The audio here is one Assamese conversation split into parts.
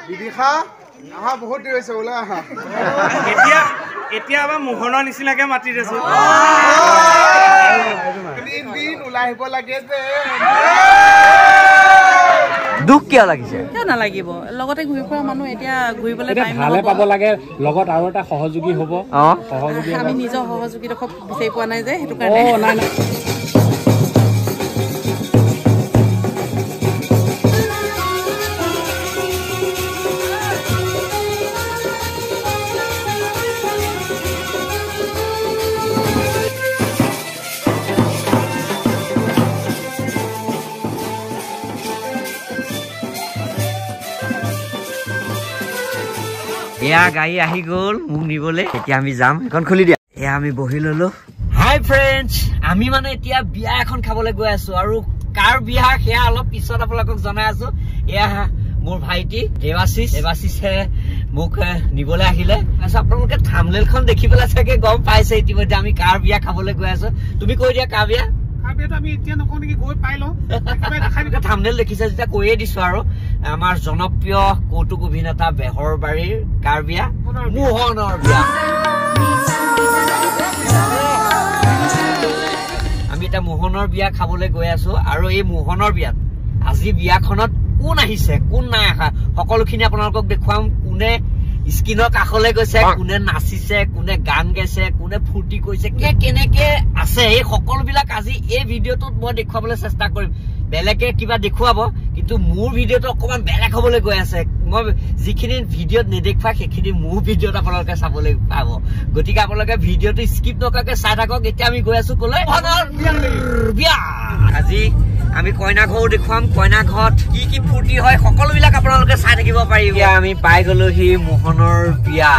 বিদিশা আহা বহুত দেৰি হৈছে ওলাই আহা এতিয়া আবাৰ মোহনৰ নিচিনাকে মাতি দিছো দিন ওলাই আহিব লাগে যে দুখ কিয় লাগিছে কিয় নালাগিব লগতে ঘূৰি ফুৰা মানুহ এতিয়া ঘূৰিবলৈ টাইম ভালে পাব লাগে লগত আৰু এটা সহযোগী হ'ব সহযোগী আমি নিজৰ সহযোগীডোখৰ বিচাৰি পোৱা নাই যে সেইটো কাৰণে নাই নাই এয়া গাড়ী আহি গ'ল মোক নিবলৈ এতিয়া আমি যাম এখন খুলি দিয়া এয়া আমি বহি ললো হাই ফ্ৰেণ্ডছ আমি মানে এতিয়া বিয়া এখন খাবলৈ গৈ আছো আৰু কাৰ বিয়া সেয়া অলপ পিছত আপোনালোকক জনাই আছো এয়া মোৰ ভাইটি দেৱাশিষে মোক নিবলৈ আহিলে আপোনালোকে থাম্বনেইলখন দেখি পেলাই চাগে গম পাইছে ইতিমধ্যে আমি কাৰ বিয়া খাবলৈ গৈ আছো তুমি কৈ দিয়া কাৰ বিয়া থাম্বনেইল দেখিছে যেতিয়া কৈয়ে দিছো আৰু আমাৰ জনপ্ৰিয় কৌতুক অভিনেতা বেহৰবাৰীৰ কাৰ বিয়া মোহনৰ বিয়া আমি এটা মোহনৰ বিয়া খাবলৈ গৈ আছো আৰু এই মোহনৰ বিয়াত আজি বিয়াখনত কোন আহিছে কোন নাই আহা সকলোখিনি আপোনালোকক দেখুৱাম কোনে স্ক্ৰীনৰ কাষলৈ গৈছে কোনে নাচিছে কোনে গান গাইছে কোনে ফূৰ্তি কৰিছে কেনেকে আছে এই সকলোবিলাক আজি এই ভিডিঅ'টোত মই দেখুৱাবলৈ চেষ্টা কৰিম বেলেগে কিবা দেখুৱাব কিন্তু মোৰ ভিডিঅ'টো অকমান বেলেগ হবলৈ গৈ আছে মই যিখিনি ভিডিঅ'ত নেদেখা সেইখিনি মোৰ ভিডিঅ'ত আপোনালোকে চাবলৈ পাব গতিকে আপোনালোকে ভিডিঅ'টো স্কিপ নকৰাকৈ চাই থাকক এতিয়া আমি গৈ আছো কলৈ বিয়া আজি আমি কইনা ঘৰ দেখুৱাম কইনা ঘৰত কি ফূৰ্তি হয় সকলোবিলাক আপোনালোকে চাই থাকিব পাৰিব আমি পাই গলোহি মোহনৰ বিয়া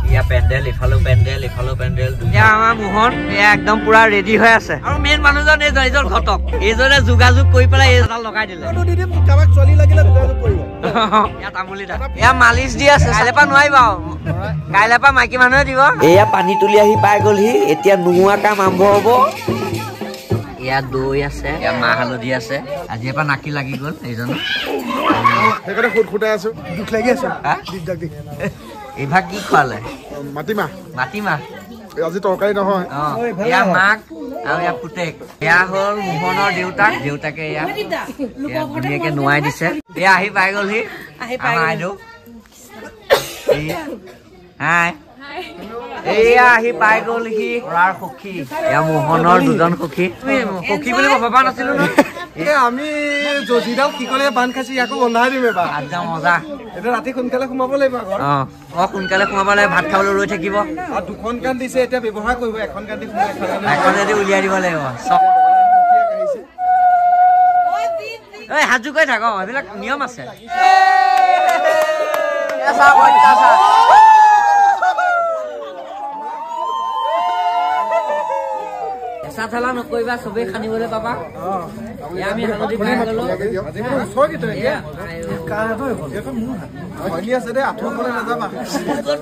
ইয়া পেণ্ডেল ইফালেও পেণ্ডেল এতিয়া আমাৰ মোহন এয়া একদম পুৰা ৰেডি হৈ আছে আৰু মেইন মানুহজন এইজন ঘটক এইজনে যোগাযোগ কৰি পেলাই এইডাল লগাই দিলে এয়া মালিচ দি আছে কাইলৈ পৰা নোৱাৰিবা কাইলৈ পৰা মাইকী মানুহে দিব এয়া পানী তুলি আহি পাই গলহি এতিয়া নোহোৱা কাম আৰম্ভ হব এয়া দৈ আছে এয়া মাহ হালধি আছে আজিৰ পৰা নাকি লাগি গল এইজন সেইকাৰণে খুটখুটাই আছো দুখ লাগি আছে এইভাগ কি খোৱালে মাটিমাহ আজি তৰকাৰী নহয় এয়া মাক আৰু এয়া পুতেক এয়া হল মোহনৰ দেউতাকে এয়া ধুনীয়াকে নোৱাই দিছে এয়া আহি পাই গলহি আইদেউ হাই এয়া আহি পাই গলহি ল'ৰাৰ সখী এয়া মোহনৰ দুজন সখী সখী বুলি মই ভবা নাছিলো ন আমি যদিদাও কি কলে বান্ধ খাইছো ইয়াকো বন্ধাই দিম এবাৰ আজা মজা এতিয়া ৰাতি সোনকালে সোমাব লাগিব সোনকালে সোমাব লাগিব ভাত খাবলৈ ৰৈ থাকিব আৰু দুখন কাণ দিছে এতিয়া ব্যৱহাৰ কৰিব এখন কাণ দি এখন যদি উলিয়াই দিব লাগিব হাজু কৰি থাক এইবিলাক নিয়ম আছে কেঁচা ঠেলা নকৰিবা চবেই খানিবলৈ পাবা আমি হালধি পাই গলো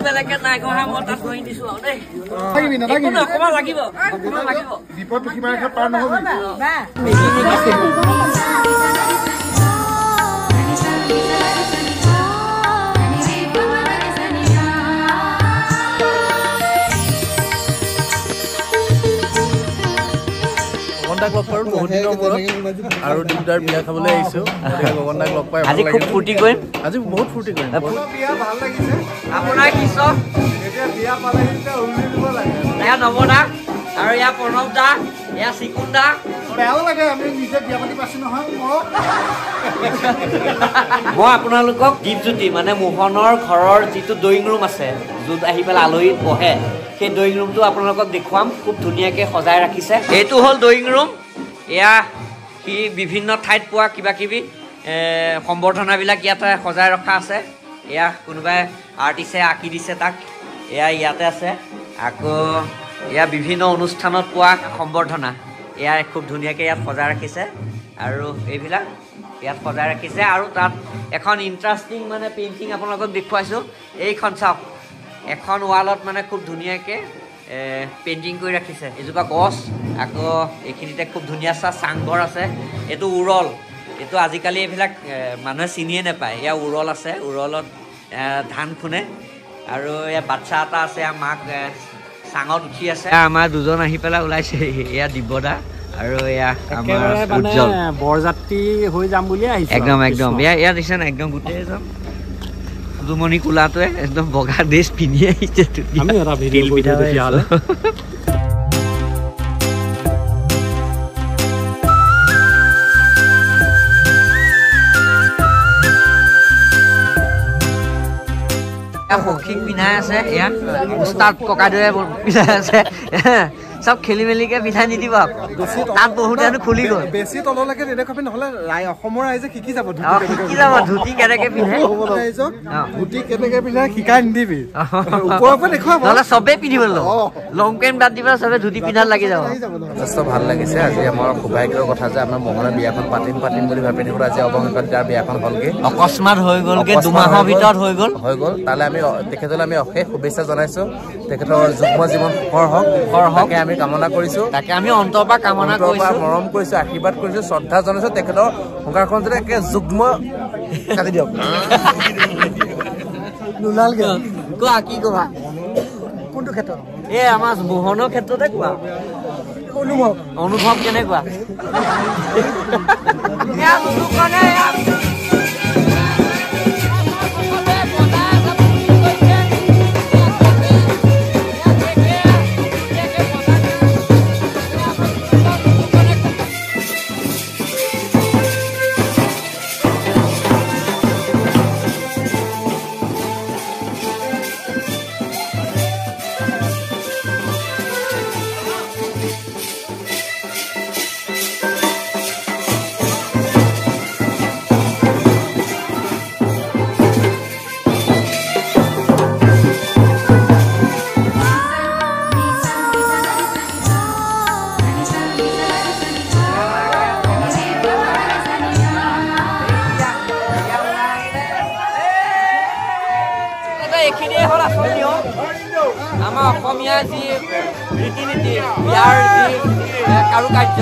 বেলেগে নাই কহা মই তাত লৈ দিছো আৰু দেই অকমান লাগিব বিপদ পাৰ নহব বহুত দিনৰ মূৰত আৰু দিনদাৰ বিয়া খাবলৈ আহিছো গগনদাক লগ পাই আজি খুব ফূৰ্তি কৰিম আজি বহুত ফূৰ্তি কৰিম বিয়া ভাল লাগিছে আপোনাৰ কি চব এতিয়া বিয়া পালে উৰুলি দিব লাগে এয়া নৱ দা আৰু এয়া প্ৰণৱ দা এয়া চিকুন দা বেয়াও লাগে আমি নিজে বিয়া পাতি পাইছো নহয় মই আপোনালোকক দীপজ্যোতি মানে মোহনৰ ঘৰৰ যিটো ড্ৰয়িং ৰুম আছে য'ত আহি পেলাই আলহী বহে সেই ড্ৰয়িং ৰুমটো আপোনালোকক দেখুৱাম খুব ধুনীয়াকৈ সজাই ৰাখিছে এইটো হ'ল ড্ৰয়িং ৰুম এয়া সি বিভিন্ন ঠাইত পোৱা কিবা কিবি সম্বৰ্ধনাবিলাক ইয়াতে সজাই ৰখা আছে এয়া কোনোবাই আৰ্টিষ্টে আঁকি দিছে তাক এয়া ইয়াতে আছে আকৌ এয়া বিভিন্ন অনুষ্ঠানত পোৱা সম্বৰ্ধনা এয়া খুব ধুনীয়াকৈ ইয়াত সজাই ৰাখিছে আৰু এইবিলাক ইয়াত সজাই ৰাখিছে আৰু তাত এখন ইণ্টাৰেষ্টিং মানে পেইণ্টিং আপোনালোকক দেখুৱাইছোঁ এইখন চাওক এখন ৱালত মানে খুব ধুনীয়াকৈ পেইণ্টিং কৰি ৰাখিছে এজোপা গছ আকৌ এইখিনিতে খুব ধুনীয়া চাংঘৰ আছে এইটো উৰল এইটো আজিকালি এইবিলাক মানুহে চিনিয়ে নাপায় এয়া উৰল আছে উৰলত ধান খুনে আৰু এয়া বাচ্চা এটা আছে মাক চাঙত উঠি আছে আমাৰ দুজন আহি পেলাই ওলাইছে এয়া দিব্যদা আৰু এয়া আমাৰ উজ্জ্বল বৰযাত্ৰী হৈ যাম বুলি আহিছে একদম একদম এয়া দিছে না একদম গোটেই একদম দুমণি কোলাটোৱে একদম বগা ড্ৰেছ পিন্ধি আহিছে আমি এটা ভিডিঅ' কৰি তেতিয়াহ'লে সখীক পিন্ধাই আছে এয়া উস্তাদ ককাইদেউৱে পিন্ধাই আছে চব খেলি মেলিকে পিন্ধাই নিদিব তাত বহুত হেনো খুলি গ'ল বেছি তললৈকে নেদেখাবি নহ'লে অসমৰ ৰাইজে শিকি যাব ধুতি কেনেকে পিন্ধে ধুতি কেনেকে পিন্ধে শিকাই নিদিবি ওপৰৰ পৰা দেখুৱাব নহ'লে চবেই পিন্ধিব লং পেণ্ট বাদ দিব চবে ধুতি পিন্ধাত লাগি যাব যথেষ্ট ভাল লাগিছে আজি আমাৰ সৌভাগ্যৰ কথা যে আমাৰ মোহনৰ বিয়াখন পাতিম বুলি ভাবি থাকোঁ আজি অৱশেষত তাৰ বিয়াখন হ'লগৈ অকস্মাত হৈ গ'লগৈ দুমাহৰ ভিতৰত হৈ গ'ল তালৈ আমি তেখেতলৈ আমি অশেষ শুভেচ্ছা জনাইছোঁ তেখেতৰ যুগ্ম জীৱন সুখৰ হওক আমি কামনা কৰিছোঁ তাকে আমি অন্তৰ পৰা কামনা কৰিছোঁ মৰম কৰিছোঁ আশীৰ্বাদ কৰিছোঁ শ্ৰদ্ধা জনাইছোঁ তেখেতৰ সংসাৰখন যাতে একে যুগ্ম কাটি দিয়ক কোৱা কি কোৱা কোনটো ক্ষেত্ৰত এই আমাৰ মোহনৰ ক্ষেত্ৰতে কোৱা অনুভৱ কেনেকুৱা আমাৰ অসমীয়া যি ৰীতি নীতি ইয়াৰ যি কাৰুকাৰ্য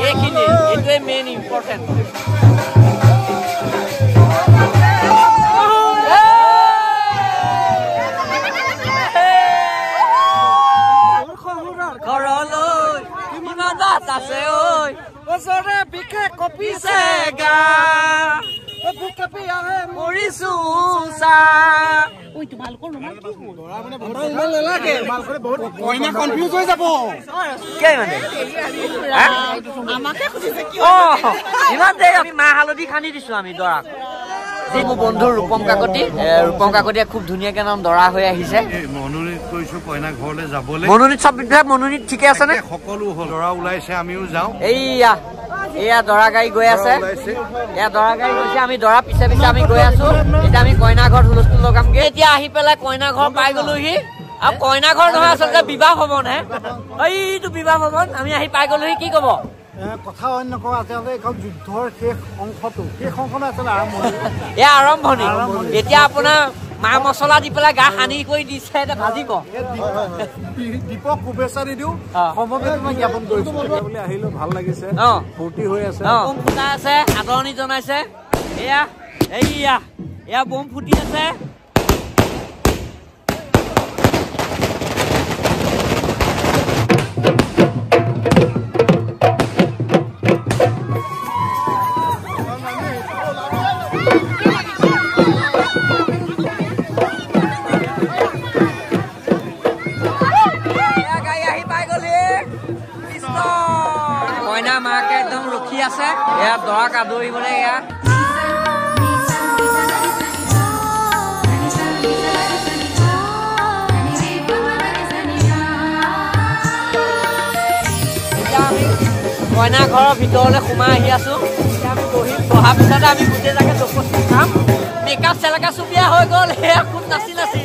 এইখিনি এইটোৱে মেইন ইম্পৰ্টেণ্ট ঘৰলৈ ইমান বাট আছে ঐ ওচৰে বিশেষ কপিছে গা মৰিছো ইমান দেৰি আমি মাহ হালধি খান্দি দিছো আমি দৰাক যি মোৰ বন্ধু ৰূপম কাকতিয়ে খুব ধুনীয়াকে নাম দৰা হৈ আহিছে মনোনীত কৰিছো কইনা ঘৰলৈ যাবলৈ মনোনীত চব বিভাগ মনোনীত ঠিকে আছে নে সকলো দৰা ওলাইছে আমিও যাওঁ এয়া দৰা গাড়ী গৈ আছে এয়া দৰা গাড়ী গৈছে আমি দৰা পিছে পিছে আমি গৈ আছো এতিয়া আমি কইনা ঘৰত হুলস্থুল লগামগে এতিয়া আহি পেলাই কইনা ঘৰ পাই গলোহি আৰু কইনা ঘৰ নহয় আচলতে বিবাহ ভৱন হে এইটো বিবাহ ভৱন আমি আহি পাই গলোহি কি কব কথা অন্য নকওঁ আচলতে এইখন যুদ্ধৰ শেষ অংশটো আচলতে আৰম্ভণি এতিয়া আপোনাৰ মা মছলা দি পেলাই গা সানি কৰি দিছে এতিয়া ভাজিব দীপক শুভেচ্ছা দি দিওঁ সমবেত মই জ্ঞাপন কৰিছো বুলি আহিলো ভাল লাগিছে ফূৰ্তি হৈ আছে বম ফুটাই আছে আদৰণি জনাইছে এয়া বম ফুটি আছে কইনা মাকে একদম ৰখি আছে এয়া দৰাক আদৰিবলৈ এয়া এতিয়া আমি কইনা ঘৰৰ ভিতৰলৈ সোমাই আহি আছো এতিয়া আমি বহাৰ পিছতে আমি গোটেই জাগে জপচি খাম মেকআপ চেলেকা চুবিয়া হৈ গ'ল সেয়া খুব নাচি দকচি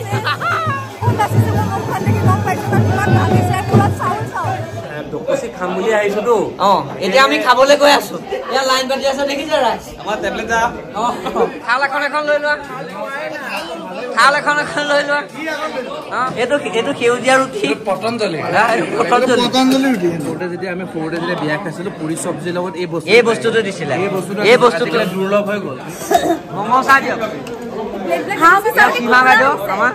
খাম বুলি আহিছোতো এতিয়া আমি খাবলৈ গৈ আছো ইয়াৰ লাইন পাতি আছে দেখিছে ৰাইজ আমাৰ টেবলেট যা থাল এখন লৈ লোৱা থাল এখন লৈ লোৱা এইটো সেউজীয়া ৰুটি পতঞ্জলি ৰুটি সৰুতে যেতিয়া আমি সৰুতে যেতিয়া বিয়া খাইছিলো পুৰি চব্জিৰ লগত এই বস্তুটো দিছিলে এই বস্তুটো দুৰ্লভ হৈ গ'ল মঙহ চাহ দিয়ক সীমা বাইদেউ আমাৰ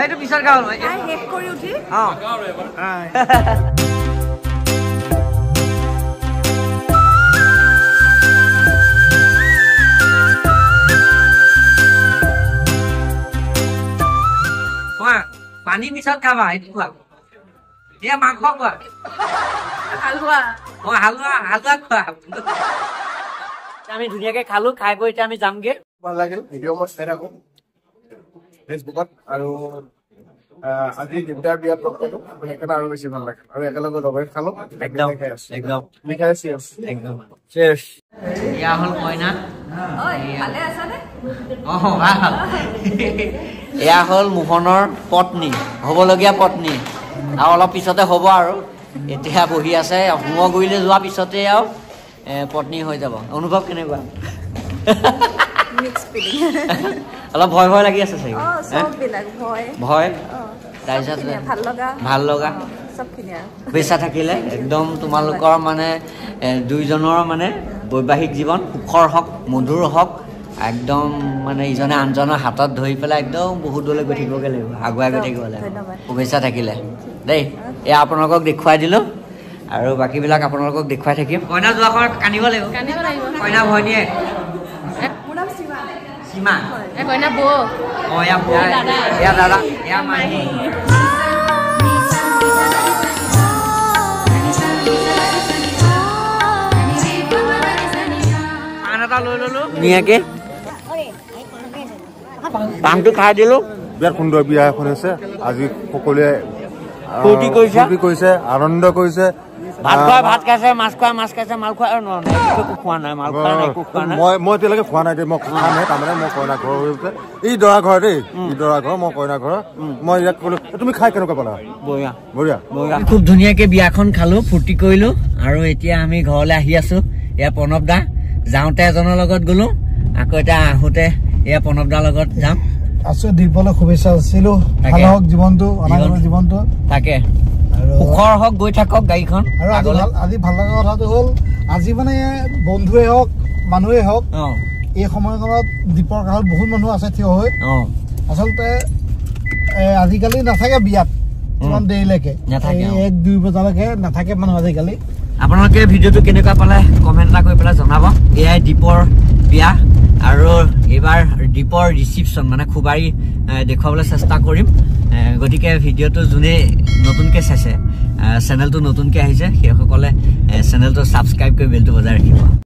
এইটো পিছত খাওঁ পানী পিছত খাবা এইটো খোৱা এয়া মাংস খোৱা হালোৱা খোৱা আমি ধুনীয়াকে খালো খাই বৈ এতিয়া আমি যামগে ভাল লাগিল ভিডিঅ' মই চাই থাকো ফেচবুকত আৰু আজি দেউতাৰ বিয়াত লগ পালো সেইকাৰণে আৰু বেছি ভাল লাগে আৰু একেলগে লগাই খালো একদম মিঠাই চিয়াৰ্ছ একদম চিয়াৰ্ছ ইয়া হল কইনা এয়া হল মোহনৰ পত্নী হ'বলগীয়া পত্নী আৰু অলপ পিছতে হ'ব আৰু এতিয়া বহি আছে হোমগুৰিলৈ যোৱাৰ পিছতে আৰু পত্নী হৈ যাব অনুভৱ কেনেকুৱা অলপ ভয় ভয় লাগি আছে চাগে ভয় তাৰপিছত ভাল লগা শুভেচ্ছা থাকিলে একদম তোমালোকৰ মানে দুইজনৰ মানে বৈবাহিক জীৱন সুখৰ হওক মধুৰ হওক একদম মানে ইজনে আনজনৰ হাতত ধৰি পেলাই একদম বহুত দূৰলৈ গৈ থাকিবগৈ লাগিব আগুৱাই গৈ থাকিব লাগিব শুভেচ্ছা থাকিলে দেই এয়া আপোনালোকক দেখুৱাই দিলোঁ আৰু বাকীবিলাক আপোনালোকক দেখুৱাই থাকিম কইনা যোৱা সময়ত কান্দিব লাগিব কইনা ভনীয়ে সীমা কইনা বৌ এয়া বৌ এয়া দাদা এয়া মাহী পাণ এটা লৈ ললো ধুনীয়াকে পাণটো খাই দিলো বিৰাট সুন্দৰ বিয়া এখন হৈছে আজি সকলোৱে ফূৰ্তি কৰিছে আনন্দ কৰিছে ভাত খোৱা ভাত খাইছে মাছ খোৱা মাছ খাইছে মাল খোৱা একো খোৱা নাই মাল খোৱা নাই একো খোৱা নাই মই এতিয়ালৈকে খোৱা নাই দেই মই খামহে তাৰমানে মই কইনা ঘৰ হৈ উঠে এই দৰা ঘৰ দেই ই দৰা ঘৰ মই কইনা ঘৰ মই ইয়াক ক'লো তুমি খাই কেনেকুৱা পালা বঢ়িয়া বঢ়িয়া খুব ধুনীয়াকে বিয়াখন খালো ফূৰ্তি কৰিলো আৰু এতিয়া আমি ঘৰলৈ আহি আছো এয়া প্ৰণৱ দা যাওঁতে এজনৰ লগত গলো আকৌ এতিয়া আহোঁতে এয়া প্ৰণৱ দাৰ লগত যাম আছো দীপলৈ শুভেচ্ছা আছিলো ভাল হওক জীৱনটো অনাগত জীৱনটো তাকে সুখৰ হওক গৈ থাকক গাড়ীখন আৰু আজি ভাল লগা কথাটো হ'ল আজি মানে বন্ধুৱে হওক মানুহে হওক এই সময়খনত দীপৰ কাষত বহুত মানুহ আছে থিয় হৈ আচলতে আজিকালি নাথাকে বিয়াত ইমান দেৰিলৈকে 1-2 বজালৈকে নাথাকে মানুহ আজিকালি আপোনালোকে ভিডিঅ'টো কেনেকুৱা পালে কমেণ্ট এটা কৰি পেলাই জনাব এয়াই দীপৰ বিয়া আৰু এইবাৰ দীপৰ ৰিচিপশ্যন মানে খুবাৰী দেখুৱাবলৈ চেষ্টা কৰিম গতিকে ভিডিঅ'টো যোনে নতুনকৈ চাইছে চেনেলটো নতুনকৈ আহিছে সেইসকলে চেনেলটো ছাবস্ক্ৰাইব কৰি বেলটো বজাই ৰাখিব